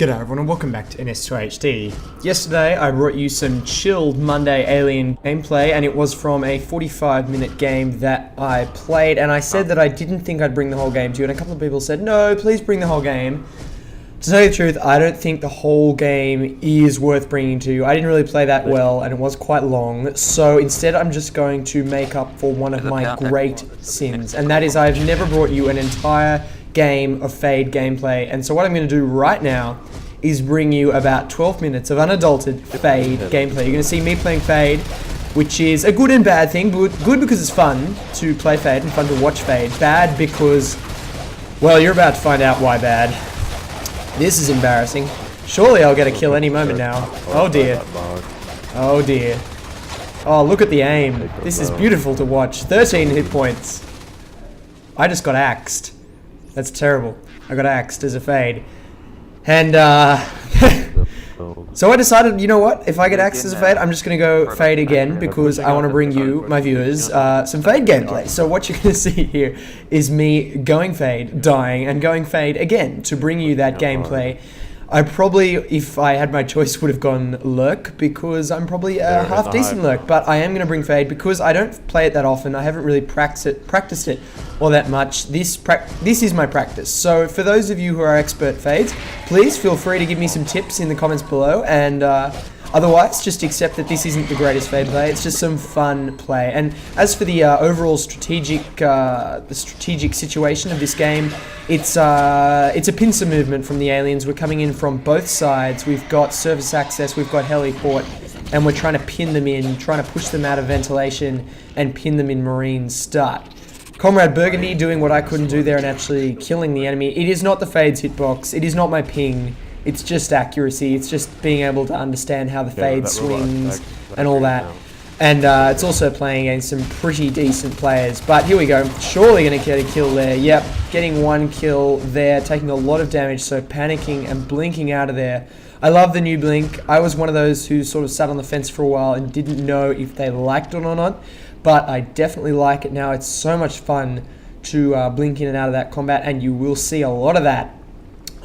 G'day everyone and welcome back to NS2HD. Yesterday I brought you some chilled Monday Alien gameplay, and it was from a 45-minute game that I played, and I said that I didn't think I'd bring the whole game to you, and a couple of people said, no, please bring the whole game. To tell you the truth, I don't think the whole game is worth bringing to you. I didn't really play that well, and it was quite long, so instead I'm just going to make up for one of my great sins, and that is I've never brought you an entire game of Fade gameplay. And so what I'm going to do right now is bring you about 12 minutes of unadulterated Fade gameplay. You're going to see me playing Fade, which is a good and bad thing. Good because it's fun to play Fade and fun to watch Fade. Bad because, well, you're about to find out why bad. This is embarrassing. Surely I'll get a kill any moment now. Oh dear. Oh dear. Oh, look at the aim. This is beautiful to watch. 13 hit points. I just got axed. That's terrible. I got axed as a Fade. And, so I decided, you know what? If I get axed as a Fade, I'm just going to go Fade again because I want to bring you, my viewers, some Fade gameplay. So what you're going to see here is me going Fade, dying, and going Fade again to bring you that gameplay. I probably, if I had my choice, would have gone Lurk because I'm probably a half decent Lurk, but I am going to bring Fade because I don't play it that often. I haven't really practiced it all that much. This is my practice. So for those of you who are expert Fades, please feel free to give me some tips in the comments below, and otherwise just accept that this isn't the greatest Fade play. It's just some fun play. And as for the overall strategic situation of this game, it's a pincer movement from the aliens. We're coming in from both sides. We've got surface access, we've got heliport, and we're trying to pin them in, trying to push them out of ventilation and pin them in marine start. Comrade Burgundy doing what I couldn't do there and actually killing the enemy. It is not the Fade's hitbox, it is not my ping, it's just accuracy, it's just being able to understand how the Fade swings and all that. And it's also playing against some pretty decent players. But here we go, surely going to get a kill there. Yep, getting one kill there, taking a lot of damage, so panicking and blinking out of there. I love the new blink. I was one of those who sort of sat on the fence for a while and didn't know if they liked it or not. But I definitely like it now. It's so much fun to blink in and out of that combat, and you will see a lot of that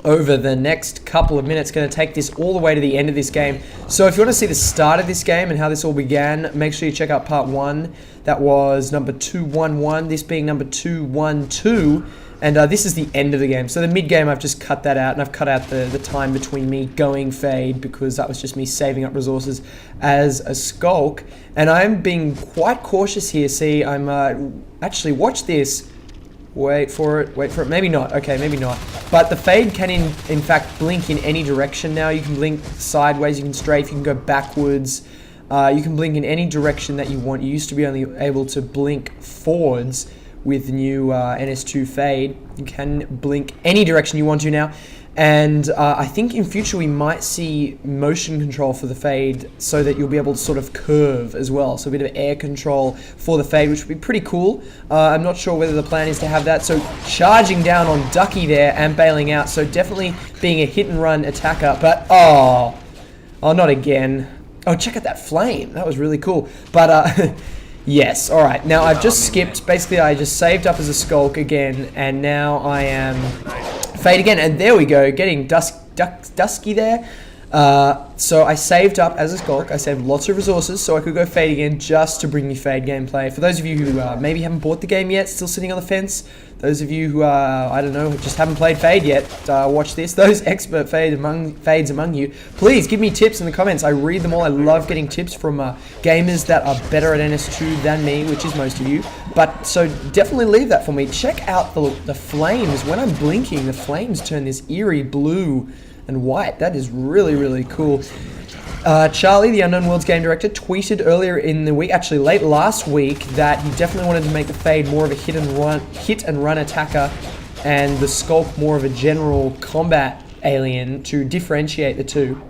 over the next couple of minutes. Going to take this all the way to the end of this game. So if you want to see the start of this game and how this all began, make sure you check out part 1. That was number 211, this being number 212. And this is the end of the game. So the mid-game, I've just cut that out, and I've cut out the time between me going Fade because that was just me saving up resources as a skulk. And I'm being quite cautious here. See, I'm actually, watch this. Wait for it, maybe not, okay, maybe not. But the Fade can in fact blink in any direction now. You can blink sideways, you can strafe, you can go backwards. You can blink in any direction that you want. You used to be only able to blink forwards with the new NS2 Fade. You can blink any direction you want to now. And I think in future we might see motion control for the Fade so that you'll be able to sort of curve as well. So a bit of air control for the Fade, which would be pretty cool. I'm not sure whether the plan is to have that. So charging down on Ducky there and bailing out. So definitely being a hit and run attacker. But, oh, not again. Oh, check out that flame. That was really cool. But, yes, alright. Now I've just skipped. Basically, I just saved up as a skulk again. And now I am Fade again, and there we go, getting dusky there. So I saved up as a skulk. I saved lots of resources so I could go Fade again just to bring you Fade gameplay. For those of you who maybe haven't bought the game yet, still sitting on the fence, those of you who, I don't know, just haven't played Fade yet, watch this. Those expert Fades among you, please give me tips in the comments. I read them all. I love getting tips from gamers that are better at NS2 than me, which is most of you. But so definitely leave that for me. Check out the flames. When I'm blinking, the flames turn this eerie blue and white. That is really, really cool. Charlie, the Unknown Worlds game director, tweeted earlier in the week, actually late last week, that he definitely wanted to make the Fade more of a hit and run attacker, and the Skulk more of a general combat alien to differentiate the two.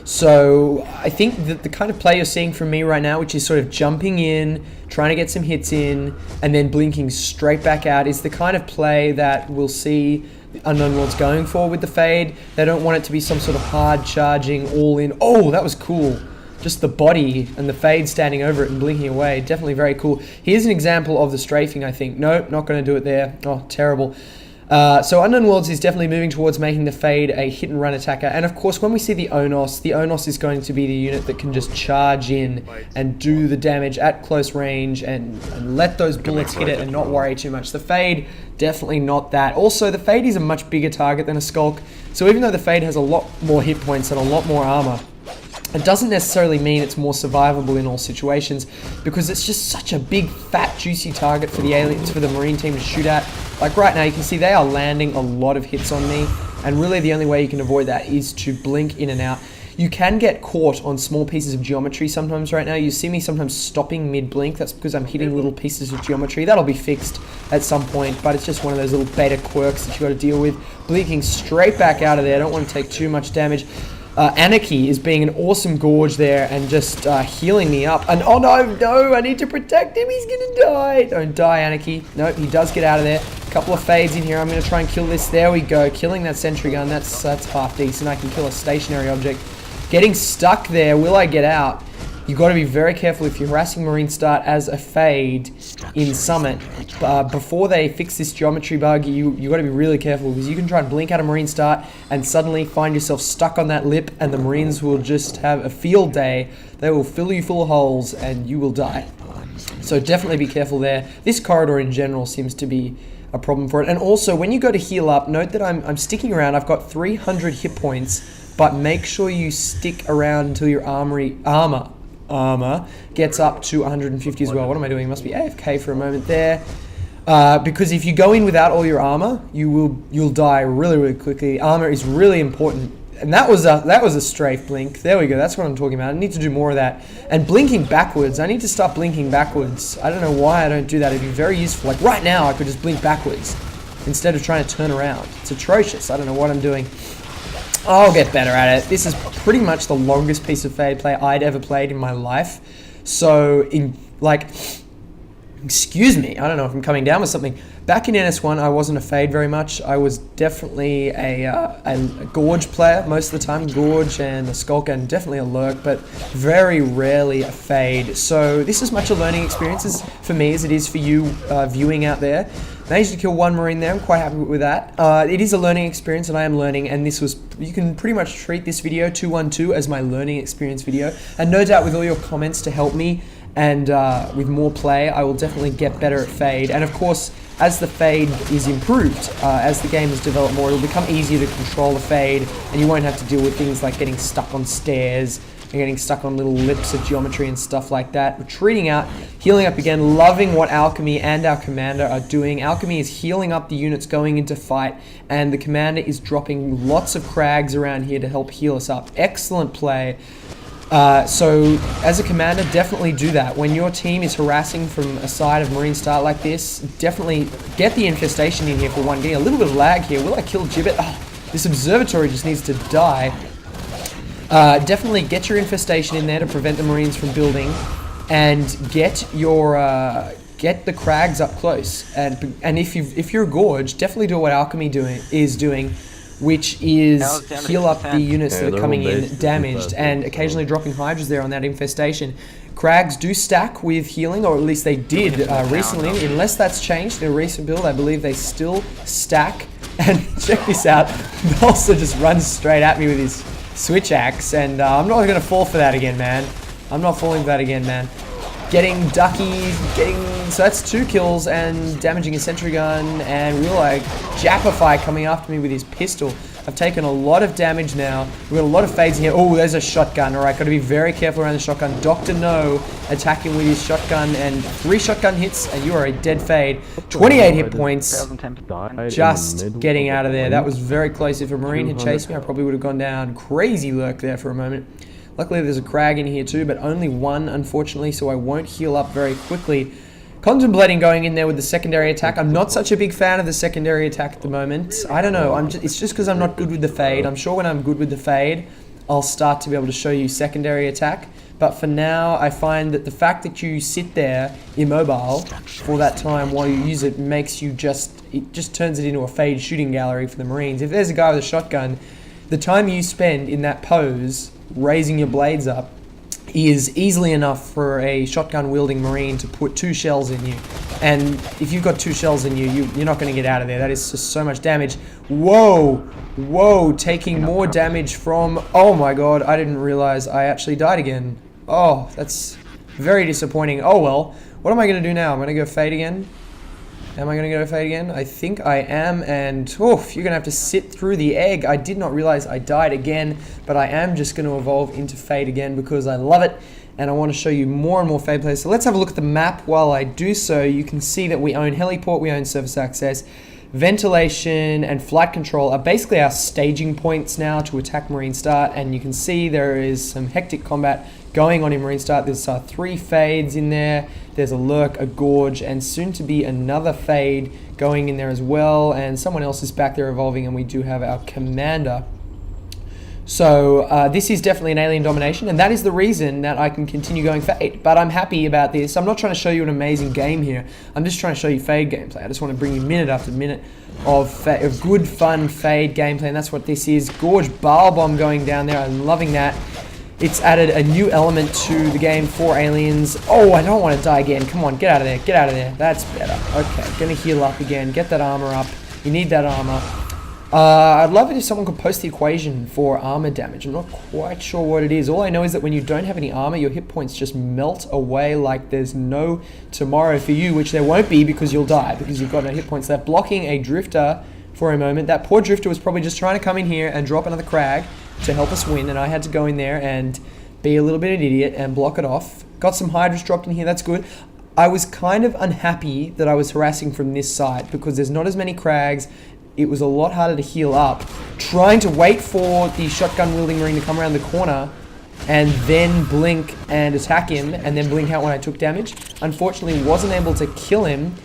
So I think that the kind of play you're seeing from me right now, which is sort of jumping in, trying to get some hits in, and then blinking straight back out, is the kind of play that we'll see Unknown Worlds going for with the Fade. They don't want it to be some sort of hard charging all in. Oh, that was cool. Just the body and the Fade standing over it and blinking away. Definitely very cool. Here's an example of the strafing, I think. No, not going to do it there. Oh, terrible. So Unknown Worlds is definitely moving towards making the Fade a hit-and-run attacker. And of course, when we see the Onos is going to be the unit that can just charge in and do the damage at close range and let those bullets hit it and not worry too much. The Fade, definitely not that. Also, the Fade is a much bigger target than a Skulk. So even though the Fade has a lot more hit points and a lot more armor, it doesn't necessarily mean it's more survivable in all situations, because it's just such a big, fat, juicy target for the aliens, for the Marine team to shoot at. Like right now, you can see they are landing a lot of hits on me, and really the only way you can avoid that is to blink in and out. You can get caught on small pieces of geometry sometimes right now. You see me sometimes stopping mid-blink. That's because I'm hitting little pieces of geometry. That'll be fixed at some point, but it's just one of those little beta quirks that you got to deal with. Blinking straight back out of there. I don't want to take too much damage. Anarchy is being an awesome gorge there and just healing me up. And oh no, I need to protect him. He's gonna die. Don't die, Anarchy. Nope, he does get out of there. A couple of fades in here. I'm gonna try and kill this. There we go. Killing that sentry gun. That's half decent. I can kill a stationary object. Getting stuck there. Will I get out? You've got to be very careful if you're harassing Marine start as a Fade in Summit. Before they fix this geometry bug, you got to be really careful, because you can try and blink out a Marine start and suddenly find yourself stuck on that lip, and the Marines will just have a field day. They will fill you full of holes and you will die. So definitely be careful there. This corridor in general seems to be a problem for it. And also, when you go to heal up, note that I'm sticking around. I've got 300 hit points, but make sure you stick around until your armor gets up to 150 as well. What am I doing? Must be AFK for a moment there. Because if you go in without all your armor, you'll die really quickly. Armor is really important. And that was a strafe blink. There we go. That's what I'm talking about. I need to do more of that. And blinking backwards. I need to stop blinking backwards. I don't know why I don't do that. It'd be very useful. Like right now, I could just blink backwards instead of trying to turn around. It's atrocious. I don't know what I'm doing. I'll get better at it. This is pretty much the longest piece of Fade play I'd ever played in my life. So, excuse me, I don't know if I'm coming down with something. Back in NS1, I wasn't a Fade very much. I was definitely a Gorge player most of the time. Gorge and a Skulk, and definitely a Lurk, but very rarely a Fade. So this is much a learning experience for me as it is for you viewing out there. Managed to kill one Marine there. I'm quite happy with that. It is a learning experience, and I am learning, and you can pretty much treat this video 212 as my learning experience video. And no doubt with all your comments to help me and with more play, I will definitely get better at Fade. And of course, as the Fade is improved, as the game has developed more, it'll become easier to control the Fade, and you won't have to deal with things like getting stuck on stairs and getting stuck on little lips of geometry and stuff like that. Retreating out, healing up again, loving what Alchemy and our Commander are doing. Alchemy is healing up the units going into fight, and the Commander is dropping lots of Crags around here to help heal us up. Excellent play. So, as a Commander, definitely do that. When your team is harassing from a side of Marine start like this, definitely get the infestation in here for one. Getting a little bit of lag here. Will I kill Gibbet? Oh, this observatory just needs to die. Definitely get your infestation in there to prevent the Marines from building, and get your get the Crags up close. And if you're a Gorge, definitely do what Alchemy is doing, which is heal up the units that are coming in damaged, and occasionally dropping Hydras there on that infestation. Crags do stack with healing, or at least they did recently. Unless that's changed in a recent build, I believe they still stack. And check this out, Bolster just runs straight at me with his switch axe, and I'm not going to fall for that again, man. I'm not falling for that again, man. Getting ducky, so that's 2 kills and damaging a sentry gun, and real like Japify coming after me with his pistol. I've taken a lot of damage now. We've got a lot of fades in here. Oh, there's a shotgun. All right, got to be very careful around the shotgun. Dr. No attacking with his shotgun, and 3 shotgun hits, and you are a dead Fade. 28 hit points. Just getting out of there. That was very close. If a Marine had chased me, I probably would have gone down. Crazy Lurk there for a moment. Luckily, there's a Crag in here too, but only 1, unfortunately, so I won't heal up very quickly. Contemplating going in there with the secondary attack. I'm not such a big fan of the secondary attack at the moment. I don't know. It's just because I'm not good with the Fade. I'm sure when I'm good with the Fade, I'll start to be able to show you secondary attack. But for now, I find that the fact that you sit there immobile for that time while you use it makes you it just turns it into a Fade shooting gallery for the Marines. If there's a guy with a shotgun, the time you spend in that pose, raising your blades up, is easily enough for a shotgun wielding Marine to put 2 shells in you. And if you've got 2 shells in you, you're not going to get out of there. That is just so much damage. Whoa! Whoa! Taking more damage from... Oh my god, I didn't realize I actually died again. Oh, that's very disappointing. Oh well. What am I going to do now? I'm going to go fade again. Am I going to go fade again? I think I am, and oof, you're going to have to sit through the egg. I did not realize I died again, but I am just going to evolve into fade again because I love it, and I want to show you more and more fade plays. So let's have a look at the map while I do so. You can see that we own heliport, we own surface access, ventilation, and flight control are basically our staging points now to attack Marine Start, and you can see there is some hectic combat going on in Marine Start. There's 3 fades in there. There's a lurk, a gorge, and soon to be another fade going in there as well. And someone else is back there evolving, and we do have our commander. So this is definitely an alien domination, and that is the reason that I can continue going fade. But I'm happy about this. I'm not trying to show you an amazing game here. I'm just trying to show you fade gameplay. I just want to bring you minute after minute of good, fun fade gameplay, and that's what this is. Gorge Bile Bomb going down there. I'm loving that. It's added a new element to the game for aliens. Oh, I don't want to die again. Come on, get out of there. Get out of there. That's better. Okay, gonna heal up again. Get that armor up. You need that armor. I'd love it if someone could post the equation for armor damage. I'm not quite sure what it is. All I know is that when you don't have any armor, your hit points just melt away like there's no tomorrow for you, which there won't be because you'll die, because you've got no hit points left. Blocking a drifter for a moment. That poor drifter was probably just trying to come in here and drop another crag to help us win, and I had to go in there and be a little bit of an idiot and block it off. Got some hydras dropped in here, that's good. I was kind of unhappy that I was harassing from this side because there's not as many crags. It was a lot harder to heal up. Trying to wait for the shotgun wielding Marine to come around the corner and then blink and attack him, and then blink out when I took damage. Unfortunately, wasn't able to kill him.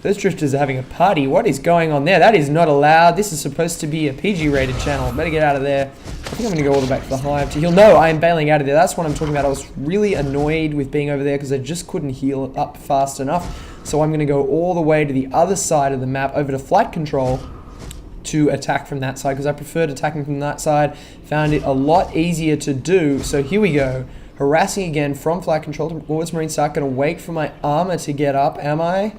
Those drifters are having a party. What is going on there? That is not allowed. This is supposed to be a PG-rated channel. Better get out of there. I think I'm going to go all the way back to the hive to heal. No, I am bailing out of there. That's what I'm talking about. I was really annoyed with being over there because I just couldn't heal up fast enough. So I'm going to go all the way to the other side of the map, over to flight control, to attack from that side, because I preferred attacking from that side. Found it a lot easier to do. So here we go. Harassing again from flight control towards Marine Start. Going to wait for my armor to get up. Am I?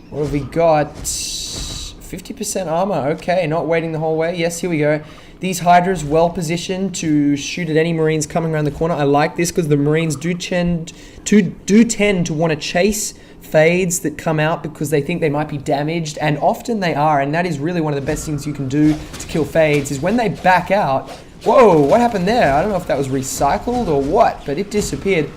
What have we got? 50% armor. Okay, not waiting the whole way. Yes, here we go. These Hydras well positioned to shoot at any Marines coming around the corner. I like this because the Marines do tend to want to chase fades that come out because they think they might be damaged, and often they are, and that is really one of the best things you can do to kill fades is when they back out. Whoa, what happened there? I don't know if that was recycled or what, but it disappeared.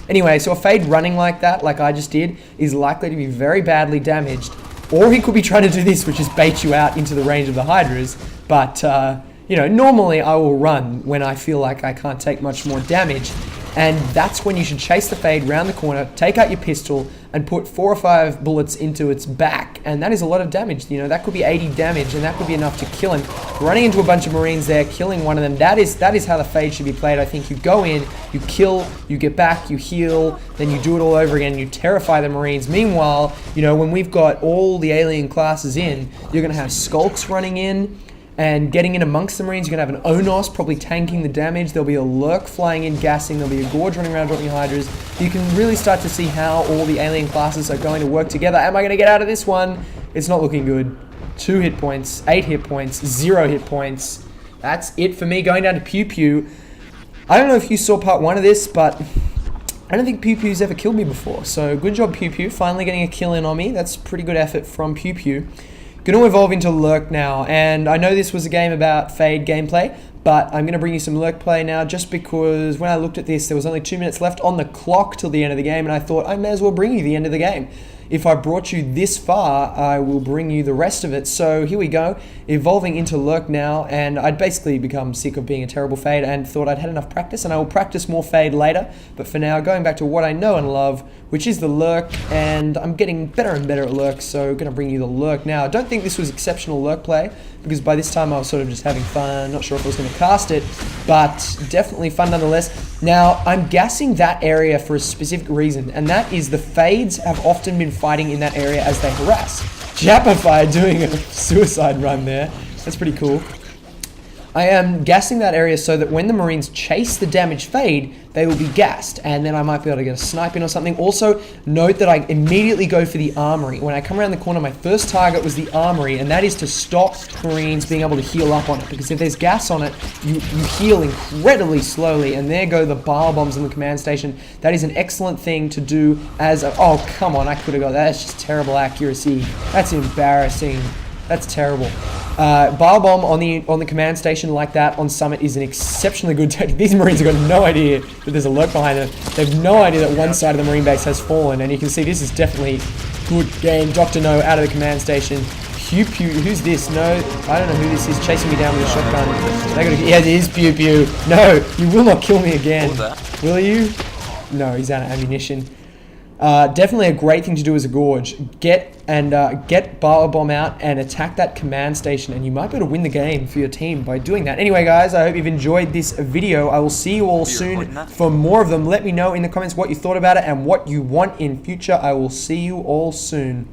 Anyway, so a fade running like that, like I just did, is likely to be very badly damaged. Or he could be trying to do this, which is bait you out into the range of the Hydras. But, you know, normally I will run when I feel like I can't take much more damage. And that's when you should chase the fade round the corner, take out your pistol, and put 4 or 5 bullets into its back. And that is a lot of damage. You know, that could be 80 damage, and that could be enough to kill him. Running into a bunch of Marines there, killing one of them, that is how the fade should be played. I think you go in, you kill, you get back, you heal, then you do it all over again, you terrify the Marines. Meanwhile, you know, when we've got all the alien classes in, you're going to have skulks running in, and getting in amongst the Marines. You're going to have an Onos probably tanking the damage. There'll be a Lurk flying in, gassing. There'll be a Gorge running around dropping Hydras. You can really start to see how all the alien classes are going to work together. Am I going to get out of this one? It's not looking good. 2 hit points, 8 hit points, 0 hit points. That's it for me going down to Pew Pew. I don't know if you saw part 1 of this, but I don't think Pew Pew's ever killed me before. So good job, Pew Pew. Finally getting a kill in on me. That's pretty good effort from Pew Pew. Going to evolve into Lurk now, and I know this was a game about fade gameplay, but I'm going to bring you some Lurk play now just because when I looked at this, there was only 2 minutes left on the clock till the end of the game, and I thought I may as well bring you the end of the game. If I brought you this far, I will bring you the rest of it. So here we go, evolving into Lurk now, and I'd basically become sick of being a terrible fade and thought I'd had enough practice, and I will practice more fade later. But for now, going back to what I know and love, which is the Lurk, and I'm getting better and better at Lurk, so going to bring you the Lurk now. I don't think this was exceptional Lurk play, because by this time I was sort of just having fun, not sure if I was going to cast it, but definitely fun nonetheless. Now, I'm gassing that area for a specific reason, and that is the fades have often been fighting in that area as they harass. Japify doing a suicide run there. That's pretty cool. I am gassing that area so that when the Marines chase the damaged Fade, they will be gassed, and then I might be able to get a snipe in or something. Also, note that I immediately go for the Armory. When I come around the corner, my first target was the Armory, and that is to stop Marines being able to heal up on it, because if there's gas on it, you heal incredibly slowly, and there go the bar bombs in the command station. That is an excellent thing to do as a... Oh, come on, I could have got that. That's just terrible accuracy. That's embarrassing. That's terrible. Bar bomb on the command station like that on summit is an exceptionally good technique. These Marines have got no idea that there's a lurk behind them. They have no idea that one side of the Marine base has fallen, and you can see this is definitely good game. Dr. No out of the command station. Pew Pew, who's this? No, I don't know who this is, chasing me down with a shotgun. Yeah, it is Pew Pew. No, you will not kill me again. Will you? No, he's out of ammunition. Definitely a great thing to do as a gorge. Get bar bomb out and attack that command station, and you might be able to win the game for your team by doing that. Anyway, guys, I hope you've enjoyed this video. I will see you all soon for more of them. Let me know in the comments what you thought about it and what you want in future. I will see you all soon.